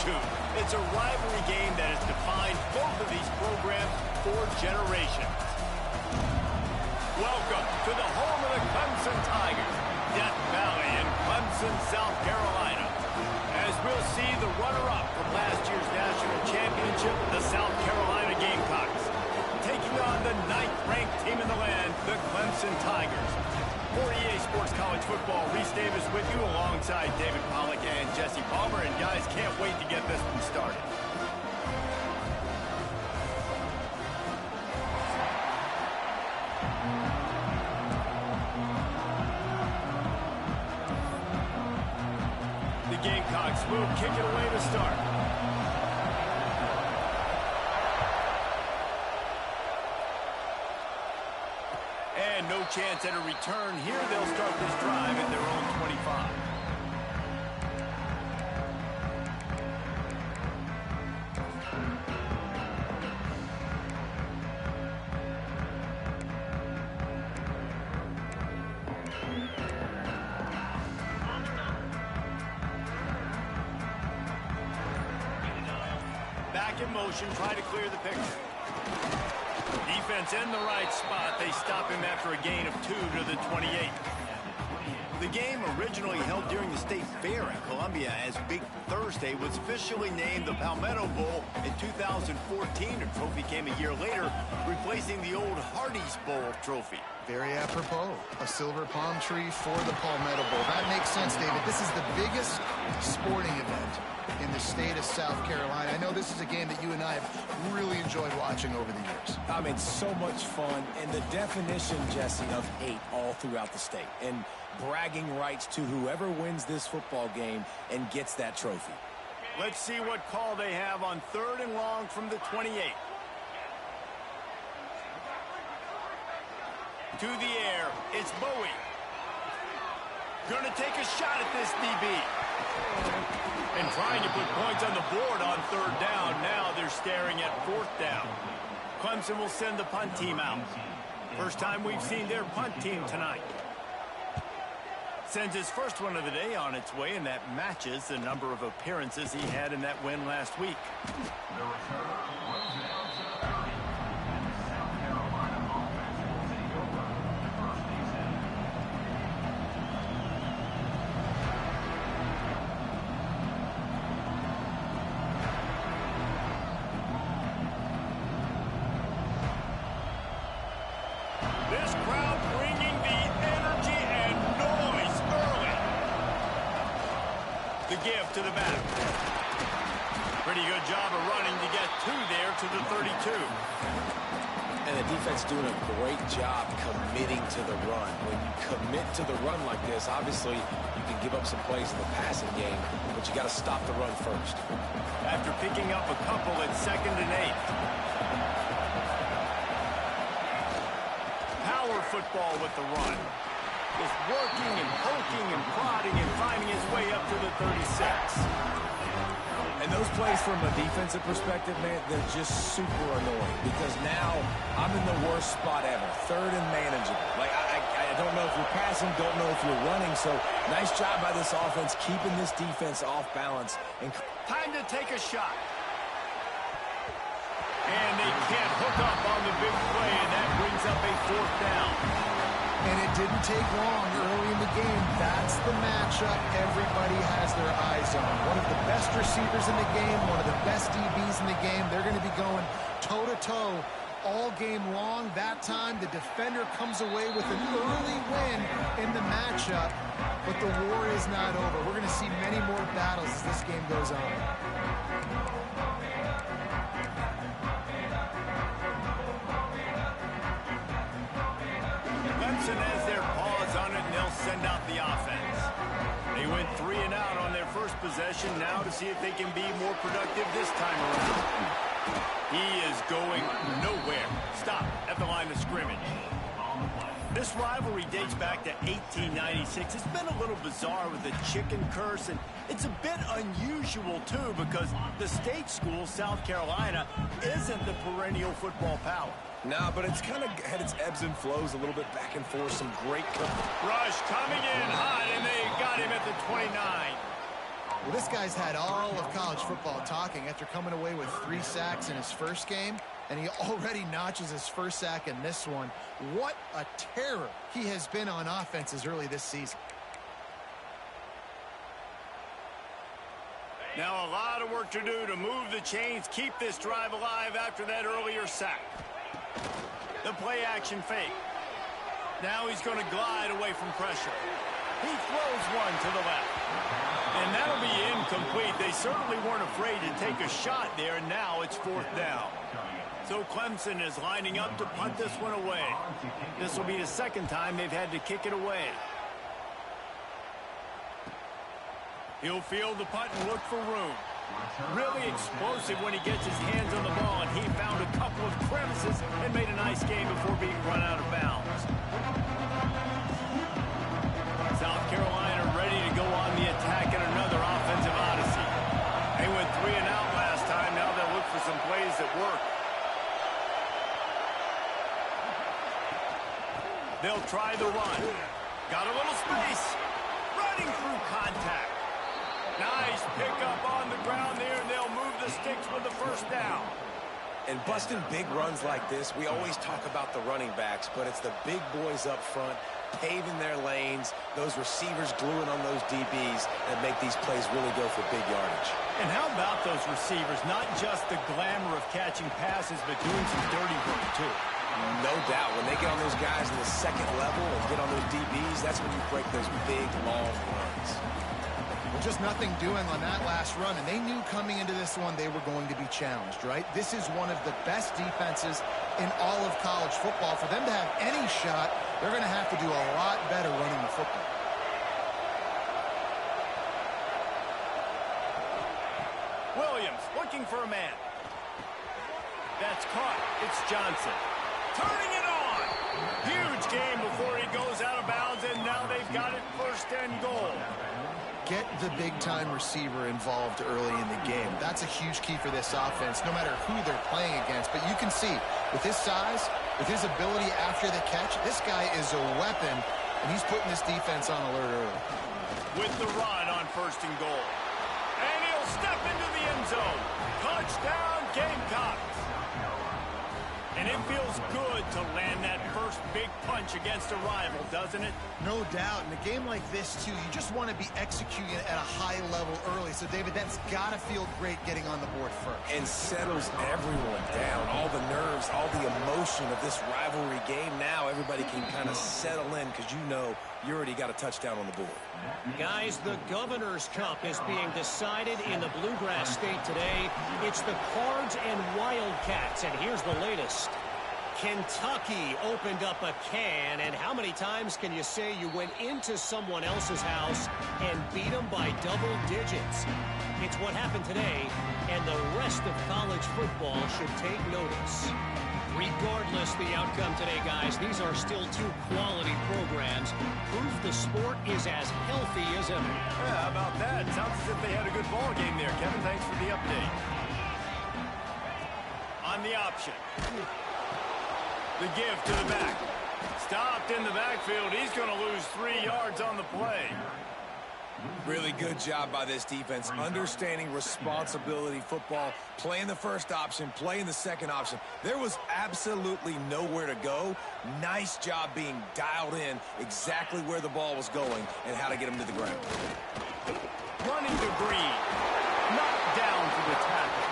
altitude. It's a rivalry game that has defined both of these programs for generations. Welcome to the home of the Clemson Tigers, Death Valley in Clemson, South Carolina. As we'll see the runner-up from last year's national championship, the South Carolina Gamecocks, taking on the 9th-ranked team in the land, the Clemson Tigers. For EA Sports College Football, Reese Davis with you alongside David Pollack and Jesse Palmer. And guys, can't wait to get this one started. The Gamecocks will kick it away to start. And no chance at a return here. They'll start this drive at their own 25. Back in motion, try to clear the picture. Defense in the right spot. They stop him after a gain of 2 to the 28. The game, originally held during the State Fair in Columbia as Big Thursday, was officially named the Palmetto Bowl in 2014. A trophy came a year later, replacing the old Hardee's Bowl trophy. Very apropos. A silver palm tree for the Palmetto Bowl. That makes sense, David. This is the biggest sporting event in the state of South Carolina. I know this is a game that you and I have really enjoyed watching over the years. I mean, so much fun, and the definition, Jesse, of hate all throughout the state, and bragging rights to whoever wins this football game and gets that trophy. Let's see what call they have on 3rd and long from the 28. To the air, it's Bowie. Gonna take a shot at this DB. And trying to put points on the board on 3rd down. Now they're staring at 4th down. Clemson will send the punt team out. First time we've seen their punt team tonight. Sends his first one of the day on its way, and that matches the number of appearances he had in that win last week. This crowd bringing the energy and noise early. The give to the back. Pretty good job of running to get 2 there to the 32. And the defense doing a great job committing to the run. When you commit to the run like this, obviously you can give up some plays in the passing game, but you got to stop the run first. After picking up a couple at 2nd and 8. Power football with the run. Just working and poking and prodding and finding his way up to the 36. And those plays from a defensive perspective, man, they're just super annoying because now I'm in the worst spot ever. 3rd and manageable. Like, I don't know if you're passing, don't know if you're running. So nice job by this offense keeping this defense off balance. And time to take a shot. And they can't hook up on the big play, and that brings up a 4th down. And it didn't take long early in the game. That's the matchup everybody has their eyes on. One of the best receivers in the game, one of the best DBs in the game. They're going to be going toe-to-toe all game long. That time, the defender comes away with an early win in the matchup, but the war is not over. We're going to see many more battles as this game goes on. Clemson has their paws on it, and they'll send out the offense. They went 3 and out on their first possession, now to see if they can be more productive this time around. He is going nowhere. Stop at the line of scrimmage. This rivalry dates back to 1896. It's been a little bizarre with the chicken curse, and it's a bit unusual, too, because the state school, South Carolina, isn't the perennial football power. Nah, but it's kind of had its ebbs and flows a little bit back and forth. Some great rush coming in hot, and they got him at the 29. Well, this guy's had all of college football talking after coming away with 3 sacks in his first game, and he already notches his first sack in this one. What a terror he has been on offenses early this season. Now a lot of work to do to move the chains, keep this drive alive after that earlier sack. The play action fake. Now he's going to glide away from pressure. He throws one to the left. And that'll be incomplete. They certainly weren't afraid to take a shot there, and now it's 4th down. So Clemson is lining up to punt this one away. This will be the second time they've had to kick it away. He'll field the punt and look for room. Really explosive when he gets his hands on the ball, and he found a couple of crevices and made a nice game before being run out of bounds. South Carolina ready to go on the attack in another offensive odyssey. They went 3 and out last time. Now they'll look for some plays that work. They'll try the run. Got a little space. Running through contact. Nice pickup on the ground there, and they'll move the sticks with the first down. And busting big runs like this, we always talk about the running backs, but it's the big boys up front, paving their lanes, those receivers gluing on those DBs that make these plays really go for big yardage. And how about those receivers? Not just the glamour of catching passes, but doing some dirty work, too. No doubt. When they get on those guys in the second level and get on those DBs, that's when you break those big, long runs. Well, just nothing doing on that last run, and they knew coming into this one they were going to be challenged, right? This is one of the best defenses in all of college football. For them to have any shot, they're going to have to do a lot better running the football. Williams looking for a man. That's caught. It's Johnson. Turning it on. Huge game before he goes out of bounds, and now they've got it 1st and goal. Get the big-time receiver involved early in the game. That's a huge key for this offense, no matter who they're playing against. But you can see, with his size, with his ability after the catch, this guy is a weapon, and he's putting this defense on alert early. With the run on 1st and goal. And he'll step into the end zone. Touchdown, Gamecocks. And it feels good to land that first big punch against a rival, doesn't it? No doubt. In a game like this, too, you just want to be executing it at a high level early. So, David, that's got to feel great getting on the board first. And settles everyone down. All the nerves, all the emotion of this rivalry game. Now everybody can kind of settle in because you know you already got a touchdown on the board. Guys, the Governor's Cup is being decided in the Bluegrass State today. It's the Cards and Wildcats, and here's the latest. Kentucky opened up a can, and how many times can you say you went into someone else's house and beat them by double digits? It's what happened today, and the rest of college football should take notice. Regardless the outcome today, guys, these are still 2 quality programs. Proof the sport is as healthy as ever. Yeah, how about that? Sounds as if they had a good ball game there, Kevin. Thanks for the update. On the option. The give to the back. Stopped in the backfield. He's going to lose 3 yards on the play. Really good job by this defense, understanding responsibility football, playing the first option, playing the second option. There was absolutely nowhere to go. Nice job being dialed in exactly where the ball was going and how to get him to the ground. Running to Green. Knocked down for the tackle.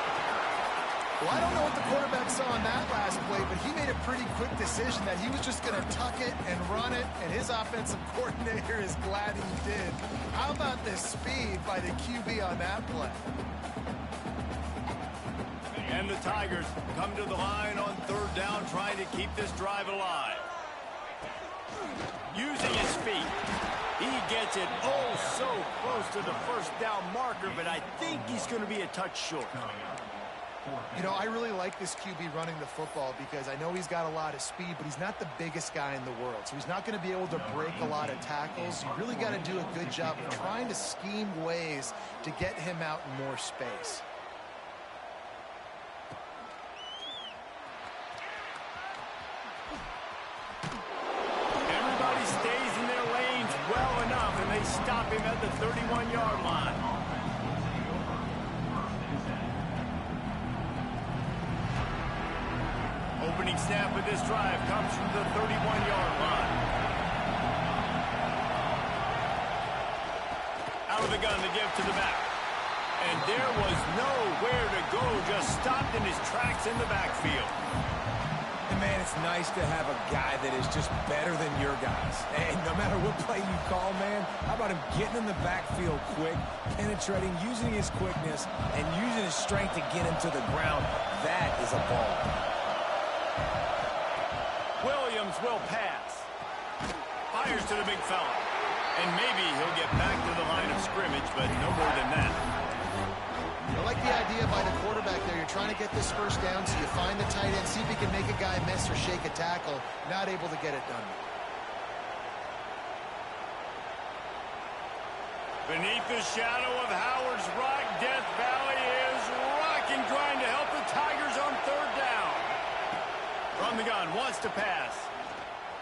Well, I don't know what the quarterback saw on that last play, but he made a pretty quick decision that he was just going to tuck it and run it, and his offensive coordinator is glad he did. How about the speed by the QB on that play? And the Tigers come to the line on 3rd down, trying to keep this drive alive. Using his feet. He gets it so close to the 1st down marker, but I think he's going to be a touch short. You know, I really like this QB running the football because I know he's got a lot of speed, but he's not the biggest guy in the world. So he's not going to be able to break a lot of tackles. You really got to do a good job of trying to scheme ways to get him out in more space. Everybody stays in their lanes well enough, and they stop him at the 31-yard line. opening snap of this drive comes from the 31-yard line. Out of the gun to give to the back. And there was nowhere to go, just stopped in his tracks in the backfield. And man, it's nice to have a guy that is just better than your guys. And no matter what play you call, man, how about him getting in the backfield quick, penetrating, using his quickness, and using his strength to get him to the ground. That is a ball. Williams will pass. Fires to the big fella. And maybe he'll get back to the line of scrimmage, but no more than that. I like the idea by the quarterback there. You're trying to get this first down, so you find the tight end, see if he can make a guy miss or shake a tackle. Not able to get it done. Beneath the shadow of Howard's Rock, Death Valley is rocking, trying to help the Tigers on third down. From the gun, wants to pass.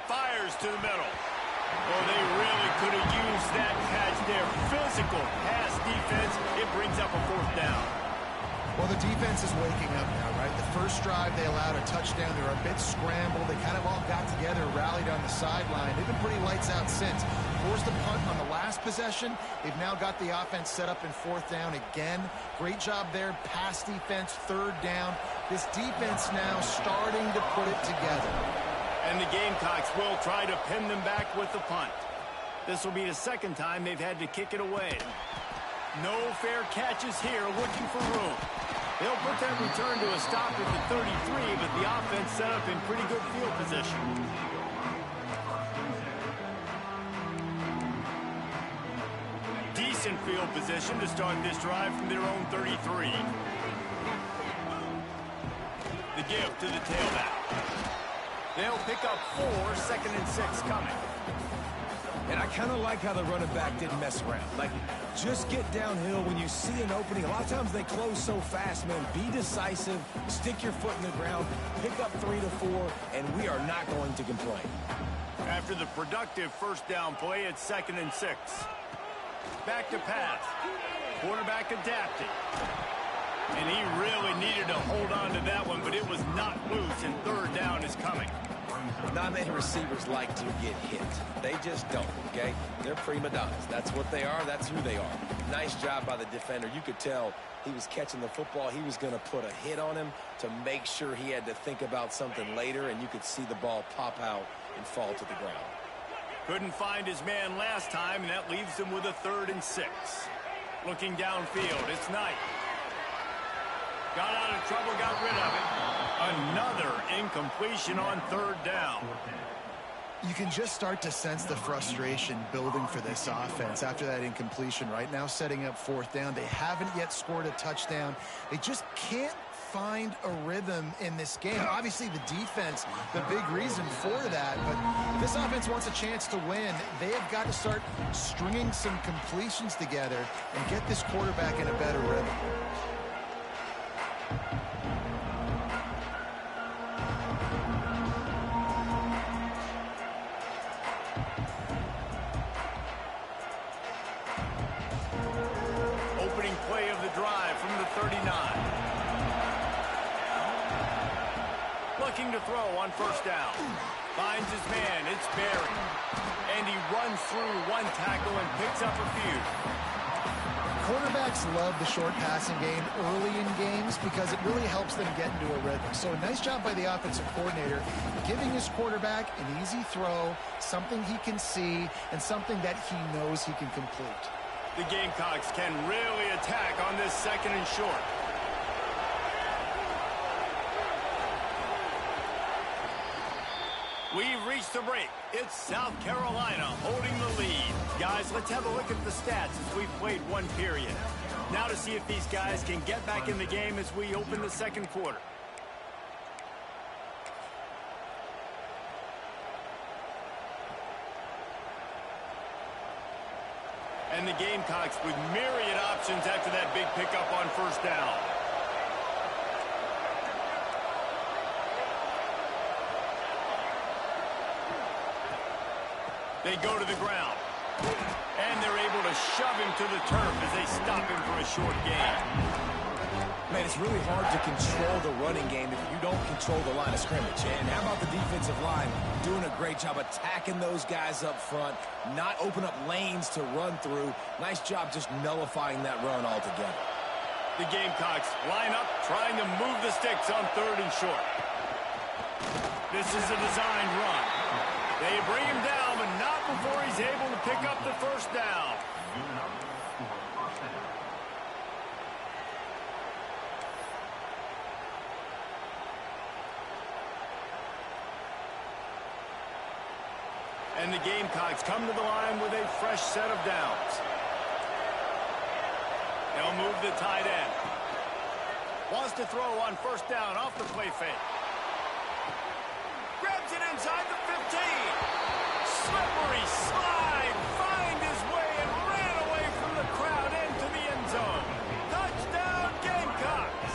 Fires to the middle. Oh, they really could have used that catch there. Physical pass defense. It brings up a fourth down. Well, the defense is waking up now, right? The first drive, they allowed a touchdown. They were a bit scrambled. They kind of all got together, rallied on the sideline. They've been pretty lights out since. Forced the punt on the last possession. They've now got the offense set up in fourth down again. Great job there. Pass defense, third down. This defense now starting to put it together. And the Gamecocks will try to pin them back with the punt. This will be the second time they've had to kick it away. No fair catches here, looking for room. They'll put that return to a stop at the 33, but the offense set up in pretty good field position. Decent field position to start this drive from their own 33. The give to the tailback. They'll pick up 4, 2nd and 6 coming. And I kind of like how the running back didn't mess around. Like, just get downhill when you see an opening. A lot of times they close so fast, man. Be decisive, stick your foot in the ground, pick up 3 to 4, and we are not going to complain. After the productive first down play, it's 2nd and 6. Back to pass. Quarterback adapting. And he really needed to hold on to that one, but it was not loose, and third down is coming. Not many receivers like to get hit. They just don't, okay? They're prima donnas. That's what they are. That's who they are. Nice job by the defender. You could tell he was catching the football. He was going to put a hit on him to make sure he had to think about something later, and you could see the ball pop out and fall to the ground. Couldn't find his man last time, and that leaves him with a 3rd and 6. Looking downfield, it's Knight. Got out of trouble, got rid of it. Another incompletion on third down. You can just start to sense the frustration building for this offense after that incompletion. Right now, setting up fourth down. They haven't yet scored a touchdown. They just can't find a rhythm in this game. Obviously, the defense, the big reason for that. But if this offense wants a chance to win, they have got to start stringing some completions together and get this quarterback in a better rhythm. Opening play of the drive from the 39. Looking to throw on first down. Finds his man, it's Barry. And he runs through one tackle and picks up a few. Quarterbacks love the short passing game early in games because it really helps them get into a rhythm. So a nice job by the offensive coordinator giving his quarterback an easy throw, something he can see, and something that he knows he can complete. The Gamecocks can really attack on this 2nd and short. We've reached the break. It's South Carolina holding the lead. Guys, let's have a look at the stats as we've played one period. Now to see if these guys can get back in the game as we open the second quarter. And the Gamecocks with myriad options after that big pickup on first down. They go to the ground. And they're able to shove him to the turf as they stop him for a short gain. Man, it's really hard to control the running game if you don't control the line of scrimmage. And how about the defensive line doing a great job attacking those guys up front, not open up lanes to run through. Nice job just nullifying that run altogether. The Gamecocks line up, trying to move the sticks on 3rd and short. This is a designed run. They bring him down, but not before he's able to pick up the first down. And the Gamecocks come to the line with a fresh set of downs. They'll move the tight end. Wants to throw on 1st down off the play fake. Grabs it inside the 15. Slippery slide. Find his way and ran away from the crowd into the end zone. Touchdown Gamecocks.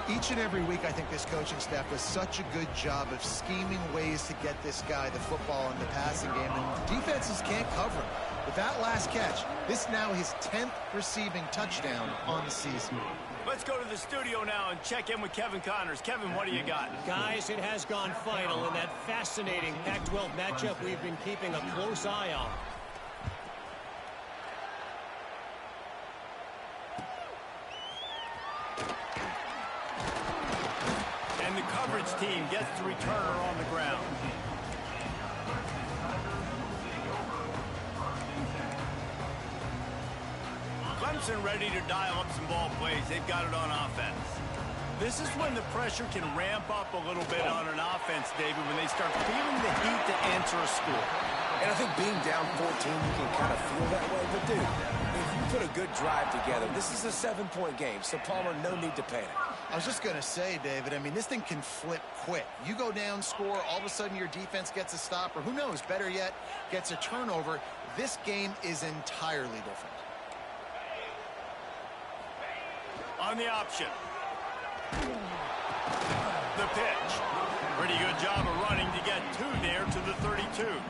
Each and every week, I think this coaching staff does such a good job of scheming ways to get this guy the football in the passing game, and defenses can't cover him. With that last catch, this now his 10th receiving touchdown on the season. Let's go to the studio now and check in with Kevin Connors. Kevin, what do you got? Guys, it has gone final in that fascinating Pac-12 matchup we've been keeping a close eye on. And the coverage team gets the returner on the ground. Clemson ready to dial up some ball plays. They've got it on offense. This is when the pressure can ramp up a little bit on an offense, David, when they start feeling the heat to answer a score. And I think being down 14, you can kind of feel that way. But, dude, if you put a good drive together, this is a 7-point game. So, Palmer, no need to panic. I was just going to say, David, I mean, this thing can flip quick. You go down, score, all of a sudden your defense gets a stop, or who knows, better yet, gets a turnover. This game is entirely different. On the option. The pitch. Pretty good job of running to get 2 there to the 32.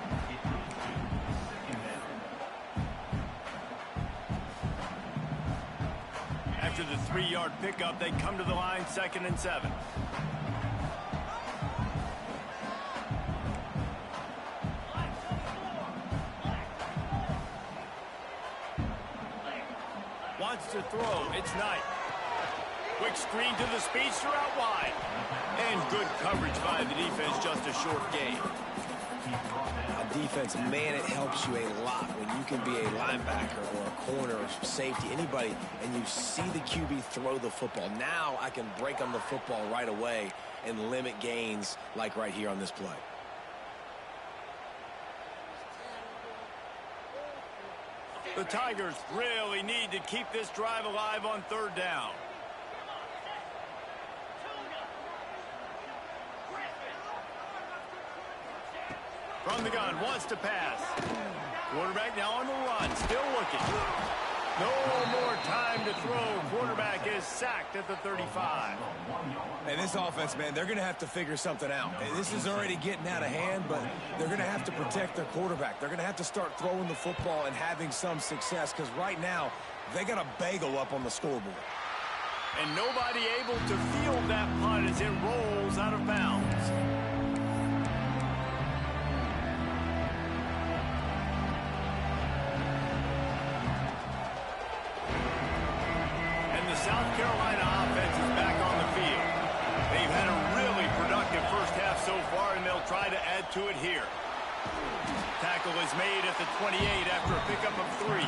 After the 3-yard pickup, they come to the line 2nd and 7. Wants to throw. It's Knight. Quick screen to the speedster out wide. And good coverage by the defense, just a short gain. A defense, man, it helps you a lot when you can be a linebacker or a corner or safety, anybody, and you see the QB throw the football. Now I can break on the football right away and limit gains like right here on this play. The Tigers really need to keep this drive alive on 3rd down. From the gun, wants to pass. Quarterback now on the run, still looking. No more time to throw. Quarterback is sacked at the 35. And this offense, man, they're going to have to figure something out. And this is already getting out of hand, but they're going to have to protect their quarterback. They're going to have to start throwing the football and having some success, because right now they got a bagel up on the scoreboard. And nobody able to field that punt as it rolls out of bounds. South Carolina offense is back on the field. They've had a really productive first half so far, and they'll try to add to it here. Tackle is made at the 28 after a pickup of 3.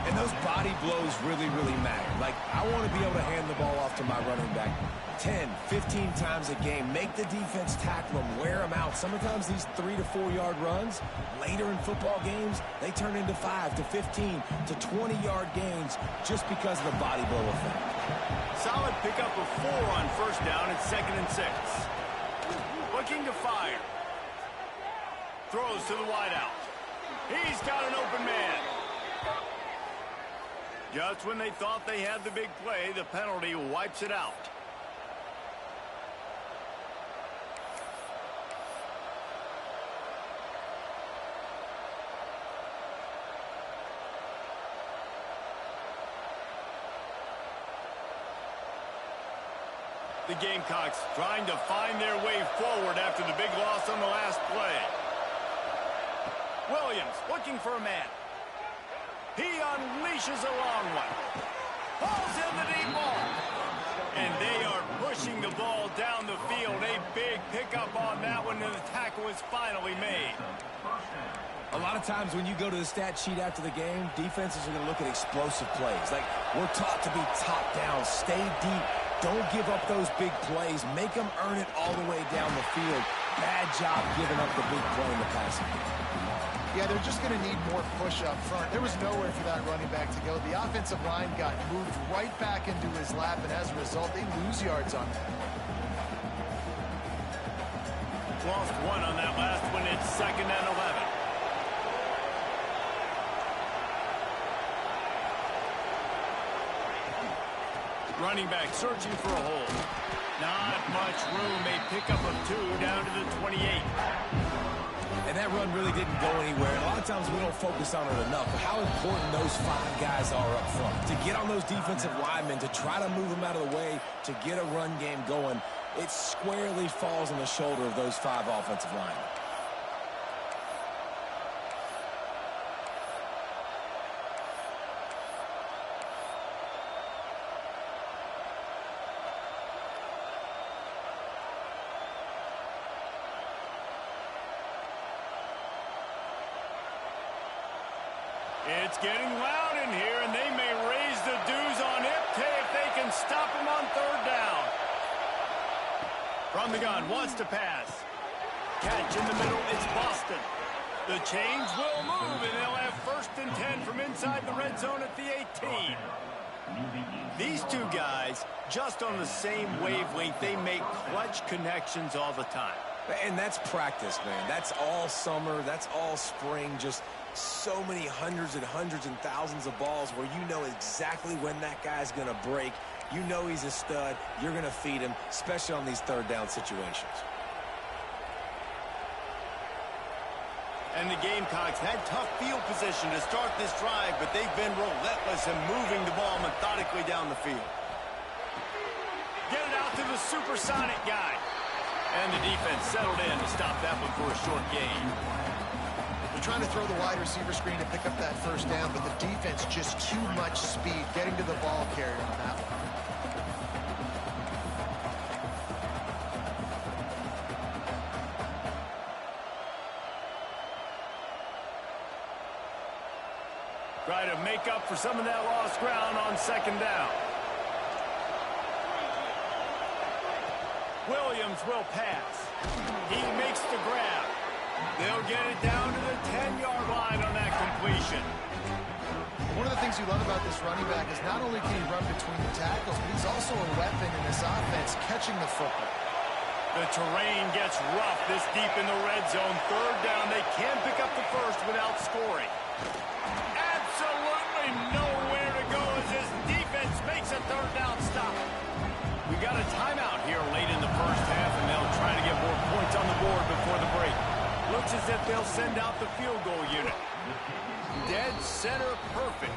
And those body blows really, really matter. Like, I want to be able to hand the ball off to my running back 10, 15 times a game. Make the defense tackle them, wear them out. Sometimes these 3 to 4 yard runs, later in football games, they turn into 5 to 15 to 20 yard gains just because of the body blow effect. Solid pickup of 4 on 1st down at 2nd and 6. Looking to fire. Throws to the wideout. He's got an open man. Just when they thought they had the big play, the penalty wipes it out. The Gamecocks trying to find their way forward after the big loss on the last play. Williams looking for a man. He unleashes a long one. Falls in the deep ball. And they are pushing the ball down the field. A big pickup on that one, and the tackle is finally made. A lot of times when you go to the stat sheet after the game, defenses are going to look at explosive plays. Like, we're taught to be top down, stay deep, don't give up those big plays, make them earn it all the way down the field. Bad job giving up the big play in the passing game. Yeah, they're just going to need more push up front. There was nowhere for that running back to go. The offensive line got moved right back into his lap, and as a result, they lose yards on that. Lost one on that last one. It's 2nd and 11. Running back searching for a hole. Not much room. A pickup of 2 down to the 28. And that run really didn't go anywhere. And a lot of times we don't focus on it enough. But how important those 5 guys are up front. To get on those defensive linemen, to try to move them out of the way, to get a run game going, it squarely falls on the shoulder of those 5 offensive linemen. It's getting loud in here, and they may raise the dues on Ipte if they can stop him on 3rd down. From the gun, wants to pass. Catch in the middle, it's Boston. The chains will move, and they'll have 1st and 10 from inside the red zone at the 18. These 2 guys, just on the same wavelength, they make clutch connections all the time. And that's practice, man. That's all summer. That's all spring. Just so many hundreds and thousands of balls where you know exactly when that guy's going to break. You know he's a stud. You're going to feed him, especially on these 3rd down situations. And the Gamecocks had tough field position to start this drive, but they've been relentless in moving the ball methodically down the field. Get it out to the supersonic guy. And the defense settled in to stop that one for a short gain. They're trying to throw the wide receiver screen to pick up that 1st down, but the defense just too much speed getting to the ball carrier on that one. Try to make up for some of that lost ground on 2nd down. Williams will pass. He makes the grab. They'll get it down to the 10-yard line on that completion. One of the things you love about this running back is not only can he run between the tackles, but he's also a weapon in this offense catching the football. The terrain gets rough this deep in the red zone. 3rd down. They can pick up the 1st without scoring. Absolutely nowhere to go as this defense makes a 3rd down stop. We got a timeout here late in the 1st half, and they'll try to get more points on the board before the break. Looks as if they'll send out the field goal unit. Dead center perfect.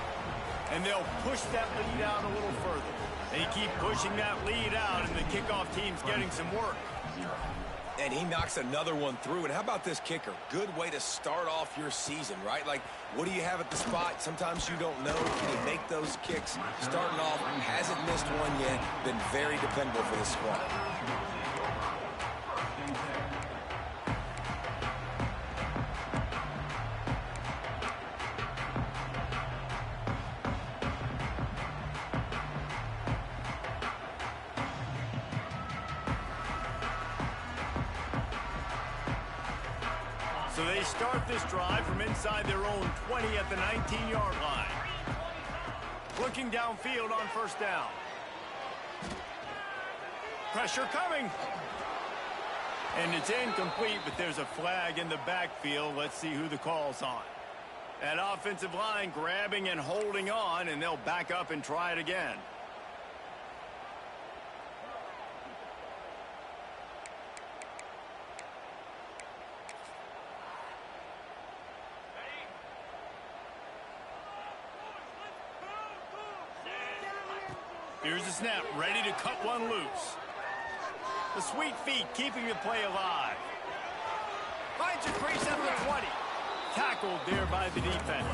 And they'll push that lead out a little further. They keep pushing that lead out, and the kickoff team's getting some work. And he knocks another one through. And how about this kicker? Good way to start off your season, right? Like, what do you have at the spot? Sometimes you don't know. Can he make those kicks? Starting off, hasn't missed one yet. Been very dependable for the squad. So they start this drive from inside their own 20 at the 19-yard line. Looking downfield on 1st down. Pressure coming. And it's incomplete, but there's a flag in the backfield. Let's see who the call's on. That offensive line grabbing and holding on, and they'll back up and try it again. Here's the snap, ready to cut one loose. The sweet feet keeping the play alive. Finds a crease at the 20. Tackled there by the defense.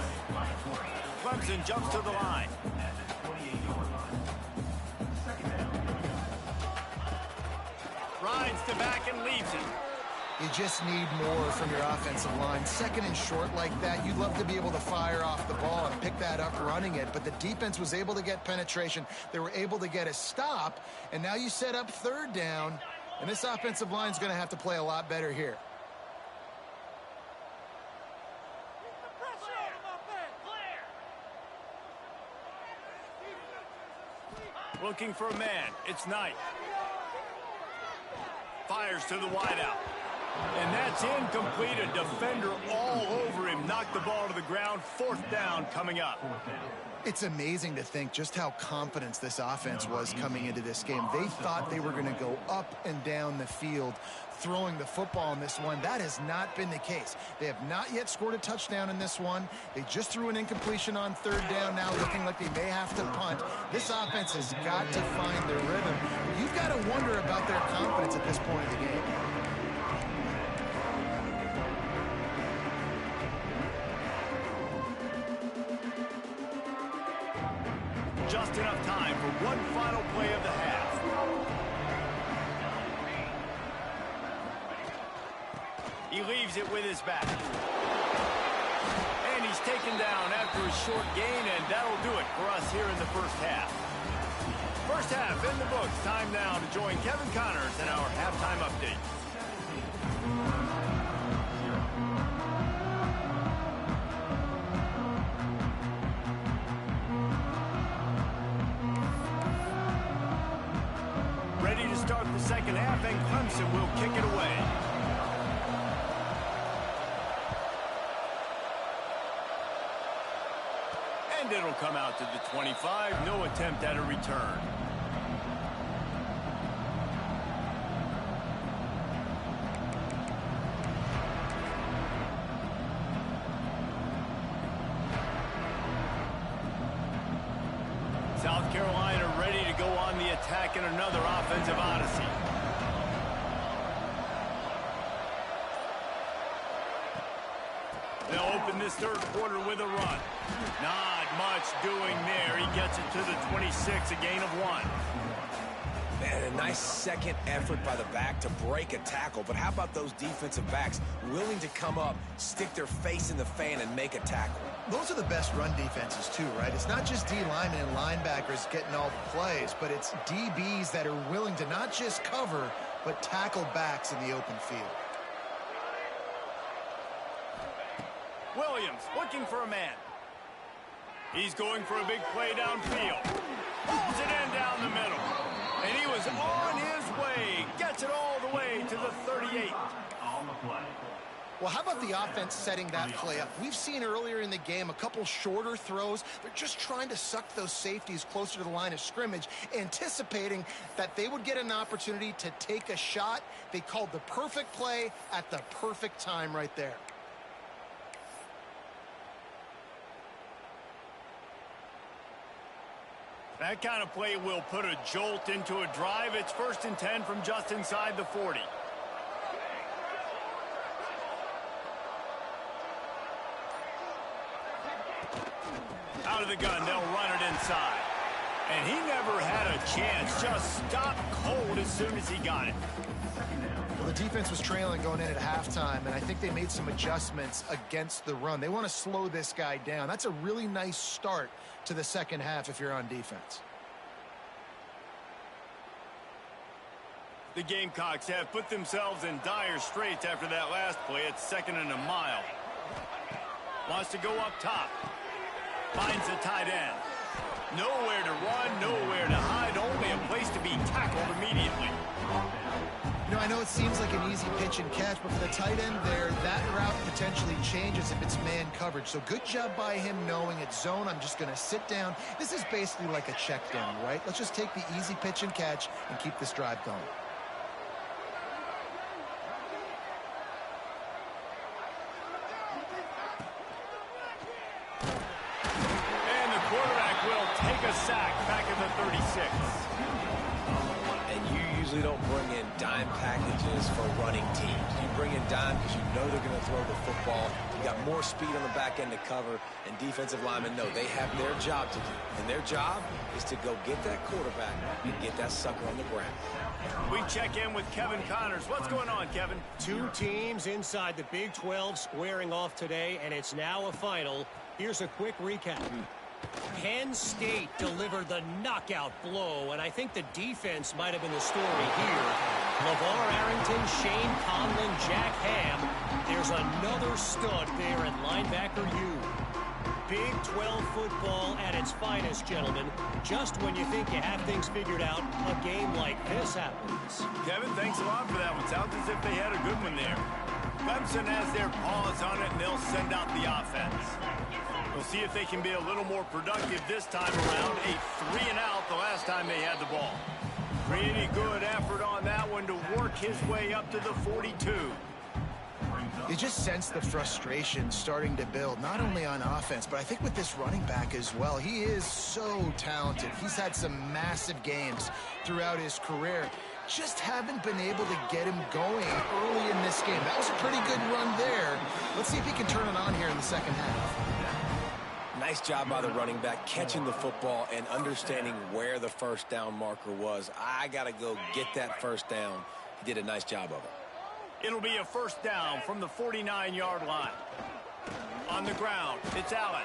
Clemson jumps to the line. Rides to back and leaves it. You just need more from your offensive line. Second and short like that, you'd love to be able to fire off the ball and pick that up running it, but the defense was able to get penetration. They were able to get a stop, and now you set up third down, and this offensive line is going to have to play a lot better here. Looking for a man. It's Knight. Fires to the wideout. And that's incomplete. A defender all over him. Knocked the ball to the ground. Fourth down coming up. It's amazing to think just how confident this offense was coming into this game. They thought they were going to go up and down the field throwing the football in this one. That has not been the case. They have not yet scored a touchdown in this one. They just threw an incompletion on third down, now looking like they may have to punt. This offense has got to find their rhythm. You've got to wonder about their confidence at this point of the game. Just enough time for one final play of the half. He leaves it with his back. And he's taken down after a short gain, and that'll do it for us here in the first half. First half in the books. Time now to join Kevin Connors in our halftime update. Ready to start the second half, and Clemson will kick it away. And it'll come out to the 25. No attempt at a return. South Carolina ready to go on the attack in another offensive odyssey. They'll open this third quarter with a run. Not much doing there. He gets it to the 26, a gain of 1. Man, a nice second effort by the back to break a tackle. But how about those defensive backs willing to come up, stick their face in the fan, and make a tackle? Those are the best run defenses too, right? It's not just D linemen and linebackers getting all the plays, but it's DBs that are willing to not just cover, but tackle backs in the open field. Williams looking for a man. He's going for a big play downfield. Pulls it in down the middle. And he was on his way. Gets it all the way to the 38. Well, how about the offense setting that play up? We've seen earlier in the game a couple shorter throws. They're just trying to suck those safeties closer to the line of scrimmage, anticipating that they would get an opportunity to take a shot. They called the perfect play at the perfect time right there. That kind of play will put a jolt into a drive. It's 1st and 10 from just inside the 40. Out of the gun, they'll run it inside. And he never had a chance. Just stopped cold as soon as he got it. Well, the defense was trailing going in at halftime, and I think they made some adjustments against the run. They want to slow this guy down. That's a really nice start to the second half if you're on defense. The Gamecocks have put themselves in dire straits after that last play. It's 2nd and a mile. Wants to go up top. Finds the tight end. Nowhere to run, nowhere to hide, only a place to be tackled immediately. You know, I know it seems like an easy pitch and catch, but for the tight end there, that route potentially changes if it's man coverage. So good job by him knowing it's zone. I'm just going to sit down. This is basically like a check down, right? Let's just take the easy pitch and catch and keep this drive going. And the quarterback will take a sack back at the 36. And you usually don't bring in dime packages for running teams. You bring in dime because you know they're going to throw the football. You got more speed on the back end to cover, and defensive linemen know they have their job to do. And their job is to go get that quarterback and get that sucker on the ground. We check in with Kevin Connors. What's going on, Kevin? Two teams inside the Big 12 squaring off today, and it's now a final. Here's a quick recap. Penn State delivered the knockout blow, and I think the defense might have been the story here. LeVar Arrington, Shane Conlon, Jack Ham. There's another stud there at linebacker U. Big 12 football at its finest, gentlemen. Just when you think you have things figured out, a game like this happens. Kevin, thanks a lot for that one. Sounds as if they had a good one there. Clemson has their paws on it, and they'll send out the offense. We'll see if they can be a little more productive this time around. A 3-and-out the last time they had the ball. Pretty good effort on that one to work his way up to the 42. You just sense the frustration starting to build, not only on offense, but I think with this running back as well. He is so talented. He's had some massive games throughout his career. Just haven't been able to get him going early in this game. That was a pretty good run there. Let's see if he can turn it on here in the second half. Nice job by the running back, catching the football and understanding where the first down marker was. I got to go get that first down. He did a nice job of it. It'll be a first down from the 49-yard line. On the ground, it's Allen.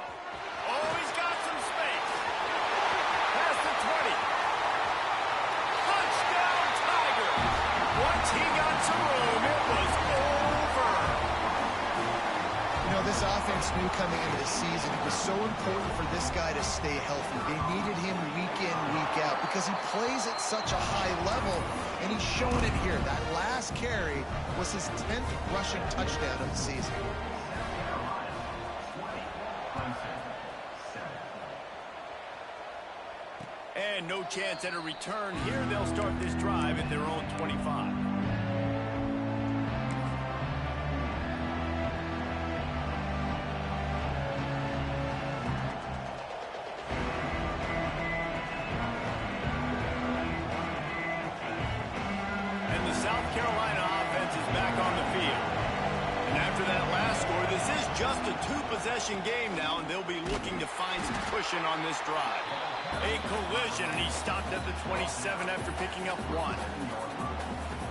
Oh, he's got some space. Past the 20. Touchdown, Tiger. Once he got some room, it was over. You know, this offense knew coming into the season it was so important for this guy to stay healthy. They needed him week in, week out because he plays at such a high level, and he's showing it here. That last carry was his 10th rushing touchdown of the season. And no chance at a return here. They'll start this drive at their own 25. Just a two-possession game now, and they'll be looking to find some cushion on this drive. A collision, and he stopped at the 27 after picking up one.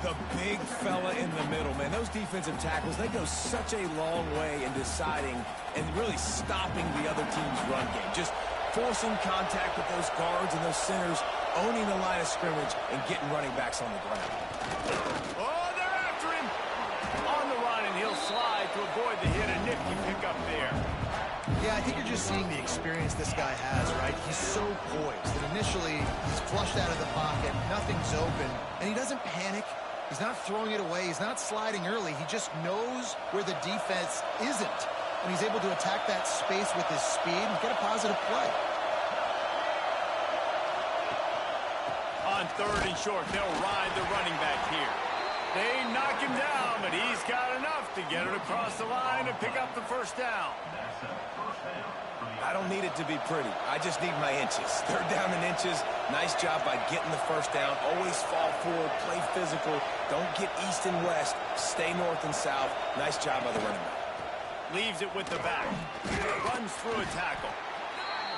The big fella in the middle, man. Those defensive tackles, they go such a long way in deciding and really stopping the other team's run game. Just forcing contact with those guards and those centers, owning the line of scrimmage, and getting running backs on the ground. Oh, they're after him! On the run, and he'll slide to avoid the hit. A nifty pick up there. Yeah, I think you're just seeing the experience this guy has, right? He's so poised that initially he's flushed out of the pocket, nothing's open, and he doesn't panic. He's not throwing it away. He's not sliding early. He just knows where the defense isn't, and he's able to attack that space with his speed and get a positive play. On third and short, they'll ride the running back here. They knock him down, but he's got enough to get it across the line and pick up the first down. I don't need it to be pretty. I just need my inches. Third down in inches. Nice job by getting the first down. Always fall forward, play physical. Don't get east and west. Stay north and south. Nice job by the running back. Leaves it with the back. Runs through a tackle.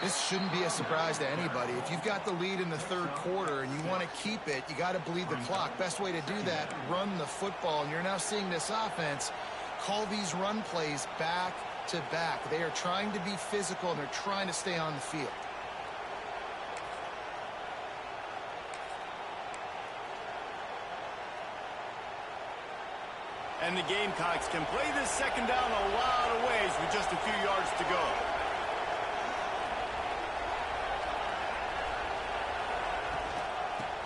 This shouldn't be a surprise to anybody. If you've got the lead in the third quarter and you want to keep it, you got to bleed the clock. Best way to do that, run the football. And you're now seeing this offense call these run plays back to back. They are trying to be physical, and they're trying to stay on the field. And the Gamecocks can play this second down a lot of ways with just a few yards to go.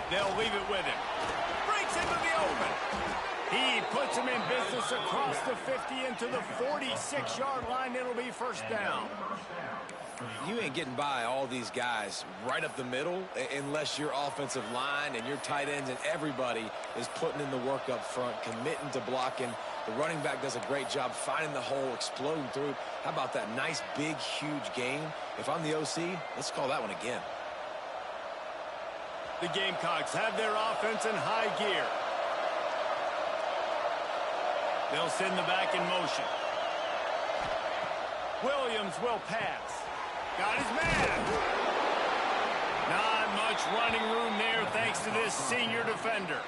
They'll leave it with him. Breaks into the open. He puts him in business across the 50 into the 46-yard line. It'll be first down. You ain't getting by all these guys right up the middle unless your offensive line and your tight ends and everybody is putting in the work up front, committing to blocking. The running back does a great job finding the hole, exploding through. How about that nice, big, huge game? If I'm the OC, let's call that one again. The Gamecocks have their offense in high gear. They'll send the back in motion. Williams will pass. Got his man. Not much running room there thanks to this senior defender.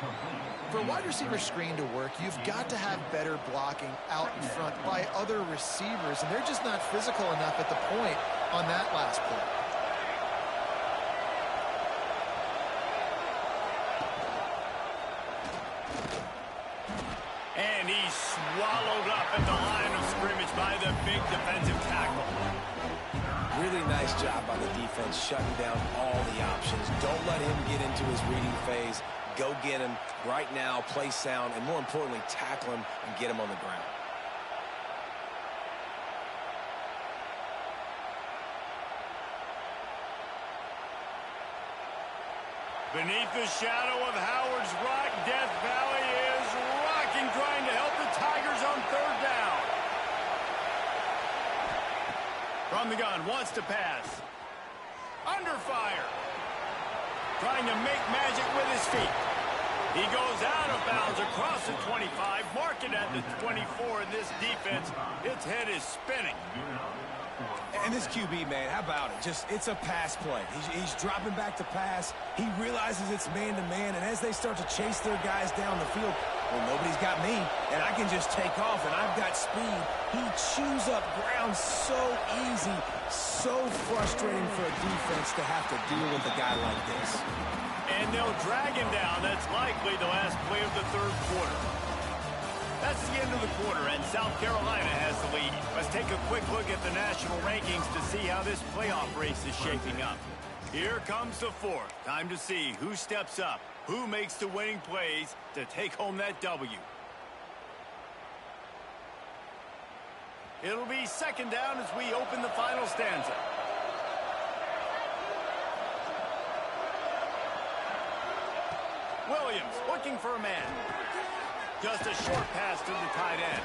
For a wide receiver screen to work, you've got to have better blocking out in front by other receivers, and they're just not physical enough at the point on that last play. And he's swallowed up at the line of scrimmage by the big defensive tackle. Really nice job by the defense shutting down all the options. Don't let him get into his reading phase. Go get him right now, play sound, and more importantly, tackle him and get him on the ground. Beneath the shadow of Howard's Rock, Death Valley is rocking, trying to help the Tigers on third down. From the gun, wants to pass. Under fire. Trying to make magic with his feet. He goes out of bounds across the 25, marking at the 24, and this defense, its head is spinning. And this QB, man, how about it? It's a pass play. He's dropping back to pass. He realizes it's man-to-man, and as they start to chase their guys down the field, well, nobody's got me, and I can just take off, and I've got speed. He chews up ground so easy, so frustrating for a defense to have to deal with a guy like this. And they'll drag him down. That's likely the last play of the third quarter. That's the end of the quarter, and South Carolina has the lead. Let's take a quick look at the national rankings to see how this playoff race is shaping up. Here comes the fourth. Time to see who steps up, who makes the winning plays to take home that W. It'll be second down as we open the final stanza. Williams looking for a man. Just a short pass to the tight end.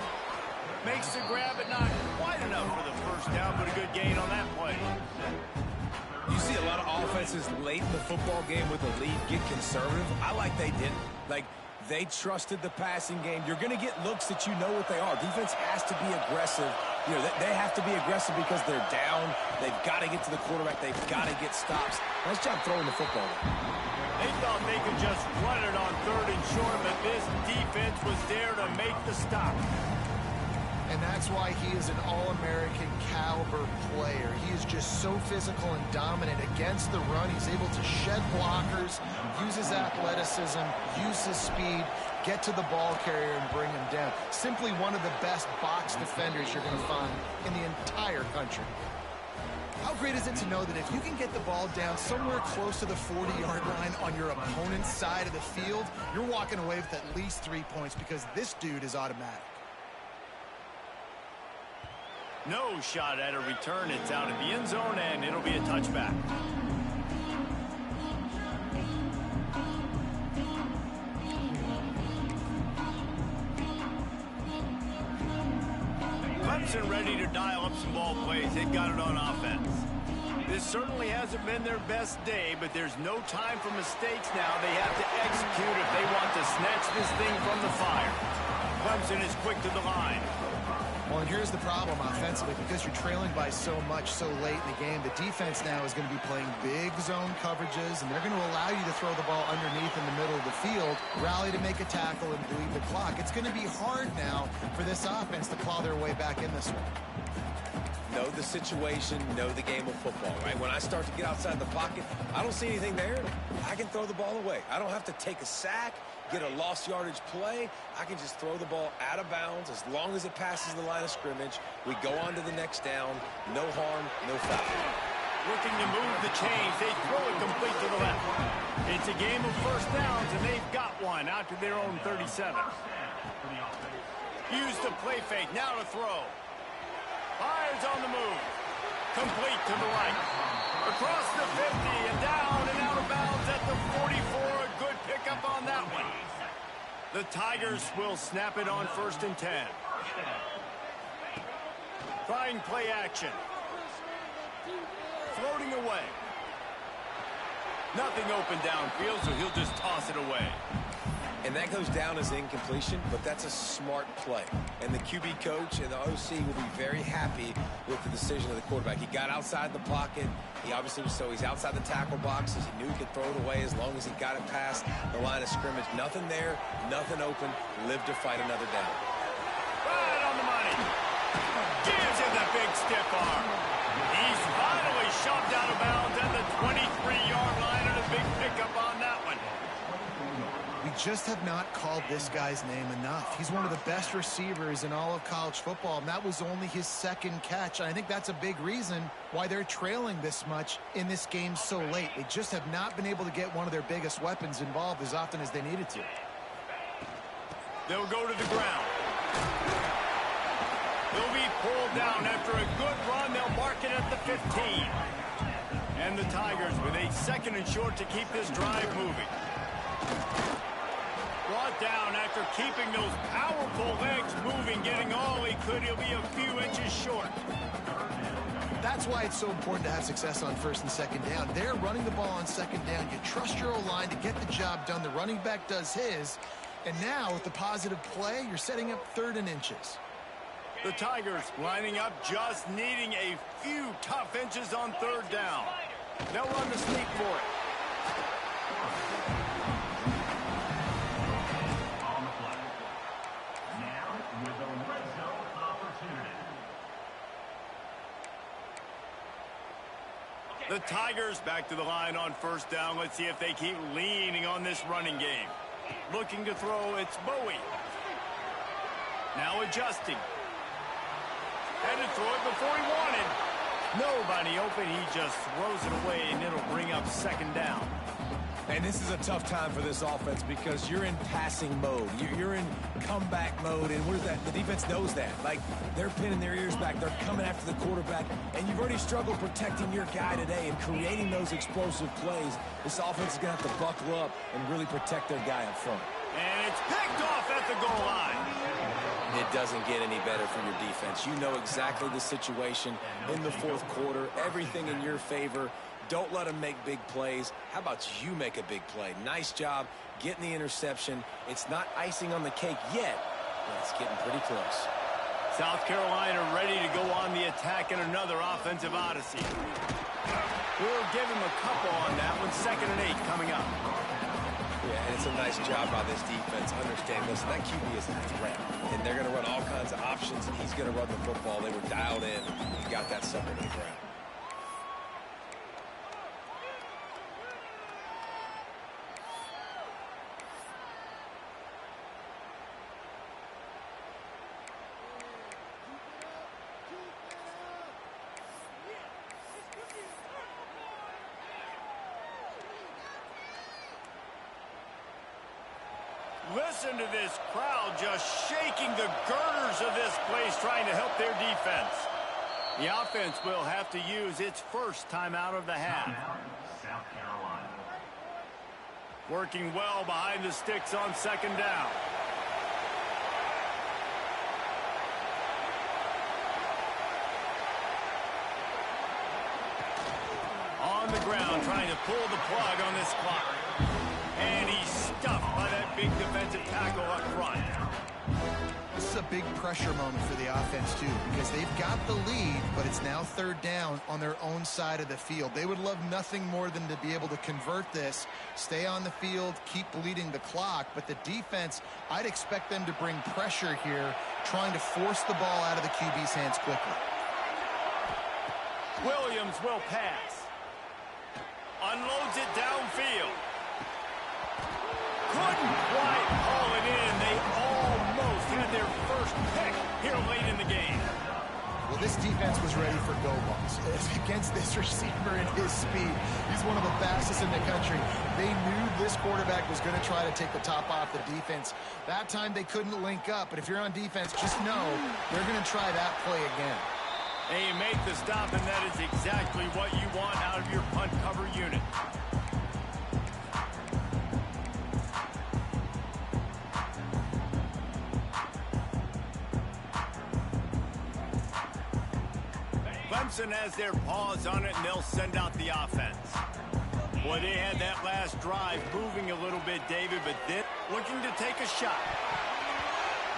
Makes the grab, but not quite enough for the first down, but a good gain on that play. You see a lot of offenses late in the football game with a lead get conservative. I like they didn't. Like, they trusted the passing game. You're going to get looks that you know what they are. Defense has to be aggressive. You know, they have to be aggressive because they're down. They've got to get to the quarterback. They've got to get stops. Nice job throwing the football. They thought they could just run it on third and short, but this defense was there to make the stop. And that's why he is an All-American caliber player. He is just so physical and dominant against the run. He's able to shed blockers, use his athleticism, use his speed, get to the ball carrier and bring him down. Simply one of the best box defenders you're going to find in the entire country. How great is it to know that if you can get the ball down somewhere close to the 40-yard line on your opponent's side of the field, you're walking away with at least 3 points because this dude is automatic. No shot at a return. It's out of the end zone, and it'll be a touchback. Clemson ready to dial up some ball plays. They've got it on offense. This certainly hasn't been their best day, but there's no time for mistakes now. They have to execute if they want to snatch this thing from the fire. Clemson is quick to the line. Well, and here's the problem offensively. Because you're trailing by so much so late in the game, the defense now is going to be playing big zone coverages, and they're going to allow you to throw the ball underneath in the middle of the field, rally to make a tackle, and bleed the clock. It's going to be hard now for this offense to claw their way back in this one. Know the situation, know the game of football, right? When I start to get outside the pocket, I don't see anything there. I can throw the ball away. I don't have to take a sack, get a lost yardage play. I can just throw the ball out of bounds as long as it passes the line of scrimmage. We go on to the next down. No harm, no foul. Looking to move the chains. They throw it complete to the left. It's a game of first downs, and they've got one out to their own 37. Use the play fake. Now to throw. Fires on the move. Complete to the right. Across the 50 and down and out of bounds at the 44. A good pickup on that one. The Tigers will snap it on 1st and 10. Trying play action. Floating away. Nothing open downfield, so he'll just toss it away. And that goes down as incompletion, but that's a smart play. And the QB coach and the OC will be very happy with the decision of the quarterback. He got outside the pocket. He obviously he's outside the tackle boxes. He knew he could throw it away as long as he got it past the line of scrimmage. Nothing there, nothing open. Live to fight another down. Right on the money. Gives him the big stiff arm. He's finally shoved out of bounds at the 23-yard line, and a big pickup on that one. We just have not called this guy's name enough. He's one of the best receivers in all of college football, and that was only his second catch. And I think that's a big reason why they're trailing this much in this game so late. They just have not been able to get one of their biggest weapons involved as often as they needed to. They'll go to the ground. They'll be pulled down after a good run. They'll mark it at the 15. And the Tigers with a second and short to keep this drive moving. Brought down after keeping those powerful legs moving, getting all he could. He'll be a few inches short. That's why it's so important to have success on first and second down. They're running the ball on second down. You trust your O-line to get the job done. The running back does his. And now with the positive play, you're setting up third and inches. The Tigers lining up, just needing a few tough inches on third down. They'll run the sneak for it. The Tigers back to the line on first down. Let's see if they keep leaning on this running game. Looking to throw, it's Bowie. Now adjusting. Had to throw it before he wanted. Nobody open, he just throws it away, and it'll bring up second down. And this is a tough time for this offense because you're in passing mode. You're in comeback mode, and the defense knows that. Like, they're pinning their ears back. They're coming after the quarterback, and you've already struggled protecting your guy today and creating those explosive plays. This offense is going to have to buckle up and really protect their guy up front. And it's picked off at the goal line. It doesn't get any better for your defense. You know exactly the situation in the fourth quarter, everything in your favor. Don't let them make big plays. How about you make a big play? Nice job getting the interception. It's not icing on the cake yet, but it's getting pretty close. South Carolina ready to go on the attack in another offensive odyssey. We'll give him a couple on that one. 2nd and 8 coming up. Yeah, and it's a nice job by this defense. Understand, listen, that QB is a threat, and they're going to run all kinds of options, and he's going to run the football. They were dialed in and got that sucker to the ground. Listen to this crowd just shaking the girders of this place, trying to help their defense. The offense will have to use its first timeout of the half. South Carolina. Working well behind the sticks on second down. On the ground, trying to pull the plug on this clock. And he's stuffed by that big defensive tackle up front. This is a big pressure moment for the offense, too, because they've got the lead, but it's now third down on their own side of the field. They would love nothing more than to be able to convert this, stay on the field, keep bleeding the clock. But the defense, I'd expect them to bring pressure here, trying to force the ball out of the QB's hands quickly. Williams will pass. Unloads it downfield. Couldn't quite haul it in. They almost had their first pick here late in the game. Well, this defense was ready for go balls. Against this receiver and his speed, he's one of the fastest in the country. They knew this quarterback was going to try to take the top off the defense. That time they couldn't link up, but if you're on defense, just know they're going to try that play again. And you make the stop, and that is exactly what you want out of your punt cover unit. Clemson has their paws on it, and they'll send out the offense. Boy, they had that last drive moving a little bit, David, but then looking to take a shot.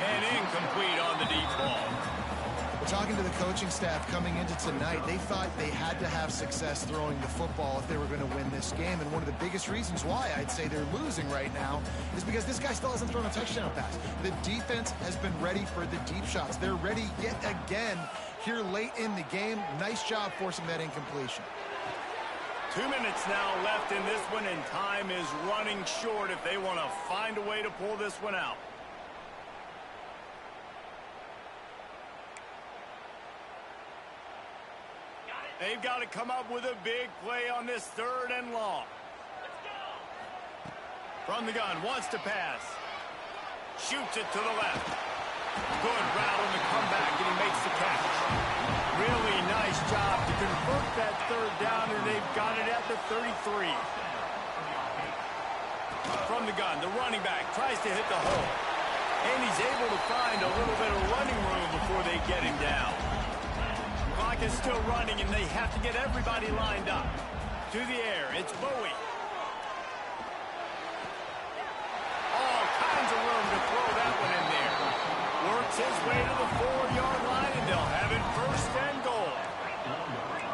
And incomplete on the deep ball. We're talking to the coaching staff coming into tonight. They thought they had to have success throwing the football if they were going to win this game. And one of the biggest reasons why I'd say they're losing right now is because this guy still hasn't thrown a touchdown pass. The defense has been ready for the deep shots. They're ready yet again here late in the game. Nice job forcing that incompletion. 2 minutes now left in this one, and time is running short if they want to find a way to pull this one out. They've got to come up with a big play on this 3rd and long. From the gun, wants to pass. Shoots it to the left. Good route on the comeback, and he makes the catch. Really nice job to convert that 3rd down, and they've got it at the 33. From the gun, the running back tries to hit the hole. And he's able to find a little bit of running room before they get him down. Clock is still running, and they have to get everybody lined up. To the air, it's Bowie. All kinds of room to throw that one in there. Works his way to the 4-yard line, and they'll have it 1st and goal.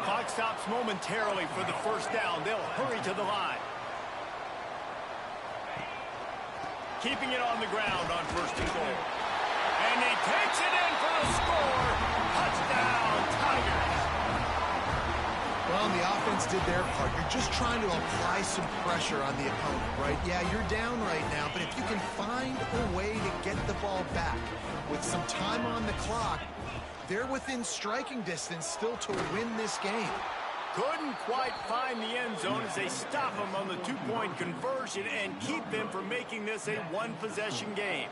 Clock stops momentarily for the 1st down. They'll hurry to the line. Keeping it on the ground on 1st and goal. And he takes it in for the score. Touchdown, Tigers. Well, the offense did their part. You're just trying to apply some pressure on the opponent, right? Yeah, you're down right now, but if you can find a way to get the ball back with some time on the clock, they're within striking distance still to win this game. Couldn't quite find the end zone as they stop them on the 2-point conversion and keep them from making this a 1-possession game.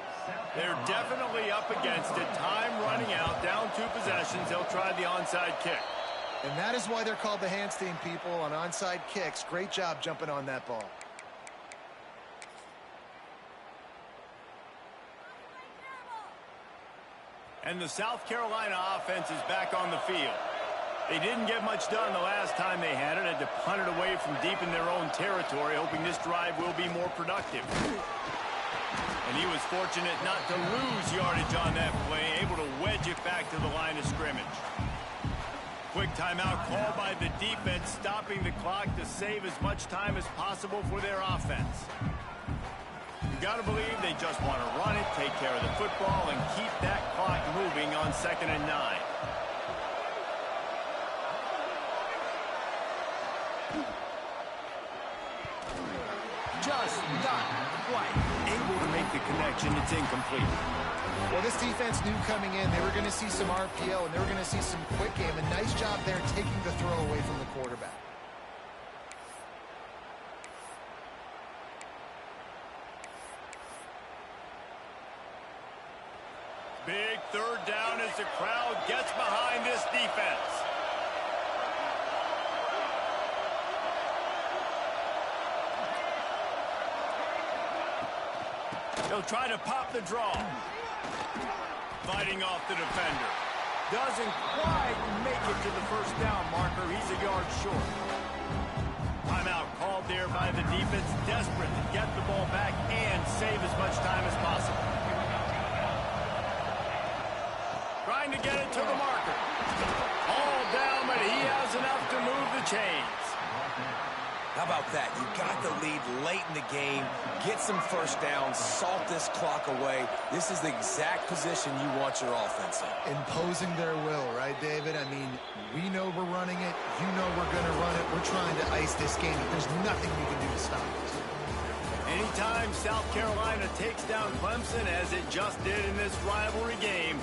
They're definitely up against it. Time running out, down 2 possessions. They'll try the onside kick. And that is why they're called the Handstein people on onside kicks. Great job jumping on that ball. And the South Carolina offense is back on the field. They didn't get much done the last time they had it. Had to punt it away from deep in their own territory, hoping this drive will be more productive. And he was fortunate not to lose yardage on that play, able to wedge it back to the line of scrimmage. Quick timeout called by the defense, stopping the clock to save as much time as possible for their offense. You got to believe they just want to run it, take care of the football, and keep that clock moving on 2nd and 9. Just not quite able to make the connection. It's incomplete. Well, this defense knew coming in they were going to see some RPO and they were going to see some quick game. A nice job there taking the throw away from the quarterback. Big 3rd down as the crowd gets behind this defense. They'll try to pop the draw. Fighting off the defender. Doesn't quite make it to the 1st down marker. He's a yard short. Timeout called there by the defense. Desperate to get the ball back and save as much time as possible. Trying to get it to the marker. All down, but he has enough to move the chains. How about that? You got the lead late in the game. Get some 1st downs. Salt this clock away. This is the exact position you want your offense in. Imposing their will, right, David? I mean, we know we're running it. You know we're going to run it. We're trying to ice this game. There's nothing we can do to stop us. Anytime South Carolina takes down Clemson, as it just did in this rivalry game,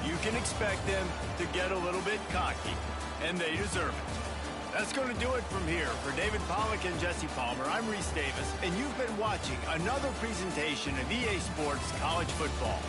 you can expect them to get a little bit cocky, and they deserve it. That's going to do it from here. For David Pollack and Jesse Palmer, I'm Reese Davis, and you've been watching another presentation of EA Sports College Football.